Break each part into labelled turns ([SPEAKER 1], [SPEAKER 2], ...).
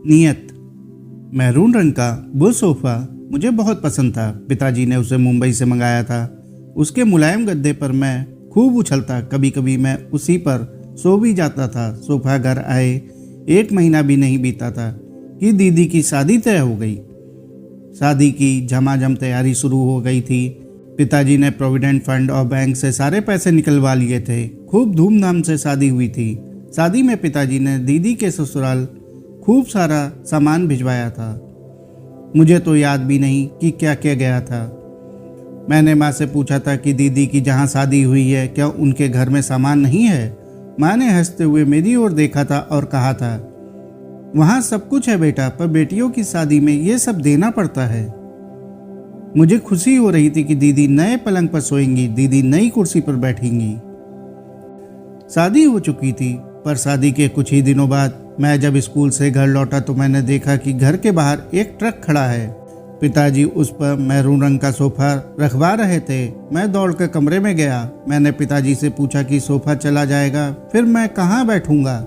[SPEAKER 1] नियत। मैरून रंग का वो सोफ़ा मुझे बहुत पसंद था। पिताजी ने उसे मुंबई से मंगाया था। उसके मुलायम गद्दे पर मैं खूब उछलता, कभी कभी मैं उसी पर सो भी जाता था। सोफ़ा घर आए 1 महीना भी नहीं बीता था कि दीदी की शादी तय हो गई। शादी की झमाझम तैयारी शुरू हो गई थी। पिताजी ने प्रोविडेंट फंड और बैंक से सारे पैसे निकलवा लिए थे। खूब धूमधाम से शादी हुई थी। शादी में पिताजी ने दीदी के ससुराल खूब सारा सामान भिजवाया था। मुझे तो याद भी नहीं कि क्या क्या गया था। मैंने माँ से पूछा था कि दीदी की जहाँ शादी हुई है क्या उनके घर में सामान नहीं है। माँ ने हंसते हुए मेरी ओर देखा था और कहा था, वहाँ सब कुछ है बेटा, पर बेटियों की शादी में ये सब देना पड़ता है। मुझे खुशी हो रही थी कि दीदी नए पलंग पर सोएंगी, दीदी नई कुर्सी पर बैठेंगी। शादी हो चुकी थी, पर शादी के कुछ ही दिनों बाद मैं जब स्कूल से घर लौटा तो मैंने देखा कि घर के बाहर एक ट्रक खड़ा है। पिताजी उस पर मैरून रंग का सोफ़ा रखवा रहे थे। मैं दौड़कर कमरे में गया। मैंने पिताजी से पूछा कि सोफ़ा चला जाएगा, फिर मैं कहाँ बैठूंगा।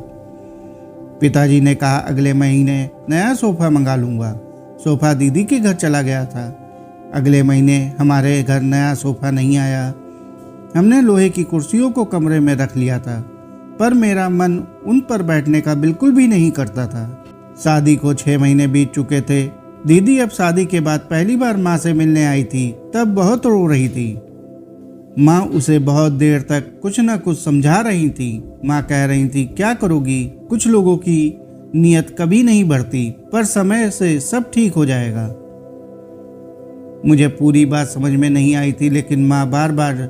[SPEAKER 1] पिताजी ने कहा, अगले महीने नया सोफ़ा मंगा लूँगा। सोफ़ा दीदी के घर चला गया था। अगले महीने हमारे घर नया सोफ़ा नहीं आया। हमने लोहे की कुर्सियों को कमरे में रख लिया था, पर मेरा मन उन पर बैठने का बिल्कुल भी नहीं करता था। शादी को 6 महीने बीत चुके थे। दीदी अब शादी के बाद पहली बार माँ से मिलने आई थी, तब बहुत रो रही थी। माँ उसे बहुत देर तक कुछ न कुछ समझा रही थी। माँ कह रही थी, क्या करोगी, कुछ लोगों की नीयत कभी नहीं बढ़ती, पर समय से सब ठीक हो जाएगा। मुझे पूरी बात समझ में नहीं आई थी, लेकिन माँ बार बार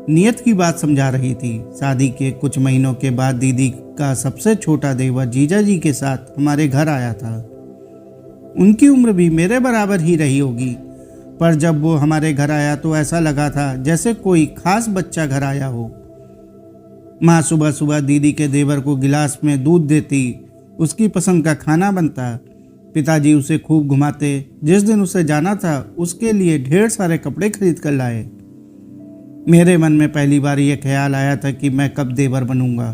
[SPEAKER 1] नियत की बात समझा रही थी। शादी के कुछ महीनों के बाद दीदी का सबसे छोटा देवर जीजा जी के साथ हमारे घर आया था। उनकी उम्र भी मेरे बराबर ही रही होगी, पर जब वो हमारे घर आया तो ऐसा लगा था जैसे कोई खास बच्चा घर आया हो। माँ सुबह सुबह दीदी के देवर को गिलास में दूध देती, उसकी पसंद का खाना बनता। पिताजी उसे खूब घुमाते। जिस दिन उसे जाना था उसके लिए ढेर सारे कपड़े खरीद कर लाए। मेरे मन में पहली बार ये ख्याल आया था कि मैं कब देवर बनूंगा।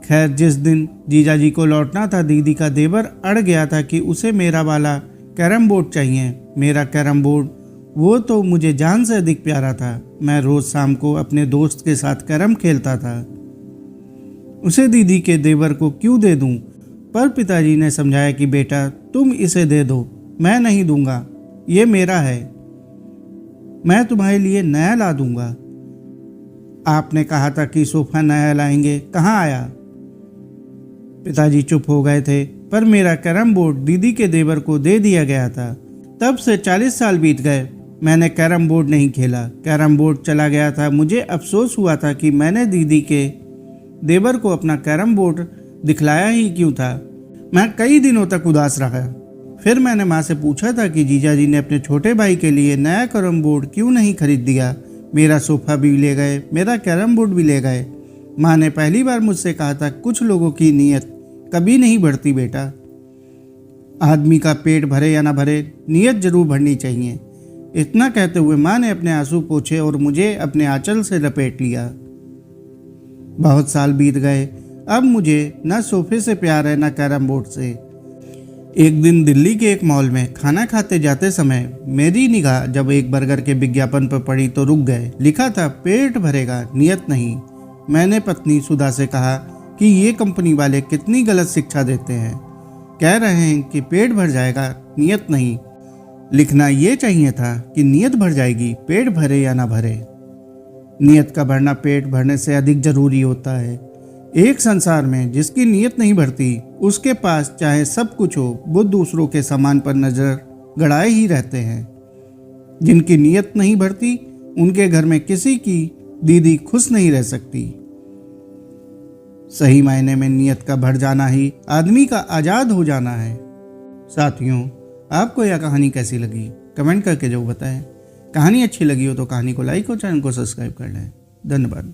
[SPEAKER 1] खैर, जिस दिन जीजा जी को लौटना था, दीदी का देवर अड़ गया था कि उसे मेरा वाला कैरम बोर्ड चाहिए। मेरा कैरम बोर्ड वो तो मुझे जान से अधिक प्यारा था। मैं रोज शाम को अपने दोस्त के साथ कैरम खेलता था। उसे दीदी के देवर को क्यों दे दूं? पर पिताजी ने समझाया कि बेटा तुम इसे दे दो, मैं नहीं दूंगा, ये मेरा है, मैं तुम्हारे लिए नया ला दूंगा। आपने कहा था कि सोफा नया लाएंगे, कहाँ आया? पिताजी चुप हो गए थे, पर मेरा कैरम बोर्ड दीदी के देवर को दे दिया गया था। तब से 40 साल बीत गए, मैंने कैरम बोर्ड नहीं खेला। कैरम बोर्ड चला गया था। मुझे अफसोस हुआ था कि मैंने दीदी के देवर को अपना कैरम बोर्ड दिखलाया ही क्यों था। मैं कई दिनों तक उदास रहा। फिर मैंने माँ से पूछा था कि जीजा जी ने अपने छोटे भाई के लिए नया कैरम बोर्ड क्यों नहीं खरीद दिया। मेरा सोफ़ा भी ले गए, मेरा कैरम बोर्ड भी ले गए। माँ ने पहली बार मुझसे कहा था, कुछ लोगों की नीयत कभी नहीं बढ़ती बेटा। आदमी का पेट भरे या ना भरे, नीयत जरूर बढ़नी चाहिए। इतना कहते हुए माँ ने अपने आंसू पोंछे और मुझे अपने आंचल से लपेट लिया। बहुत साल बीत गए। अब मुझे न सोफे से प्यार है न कैरम बोर्ड से। एक दिन दिल्ली के एक मॉल में खाना खाते जाते समय मेरी निगाह जब एक बर्गर के विज्ञापन पर पड़ी तो रुक गए। लिखा था, पेट भरेगा, नियत नहीं। मैंने पत्नी सुधा से कहा कि ये कंपनी वाले कितनी गलत शिक्षा देते हैं। कह रहे हैं कि पेट भर जाएगा, नियत नहीं। लिखना ये चाहिए था कि नियत भर जाएगी, पेट भरे या ना भरे। नियत का भरना पेट भरने से अधिक जरूरी होता है। एक संसार में जिसकी नियत नहीं बढ़ती, उसके पास चाहे सब कुछ हो, वो दूसरों के सामान पर नजर गड़ाए ही रहते हैं। जिनकी नियत नहीं बढ़ती, उनके घर में किसी की दीदी खुश नहीं रह सकती। सही मायने में नियत का बढ़ जाना ही आदमी का आजाद हो जाना है। साथियों, आपको यह कहानी कैसी लगी कमेंट करके जो बताएं। कहानी अच्छी लगी हो तो कहानी को लाइक और चैनल को सब्सक्राइब कर लें। धन्यवाद।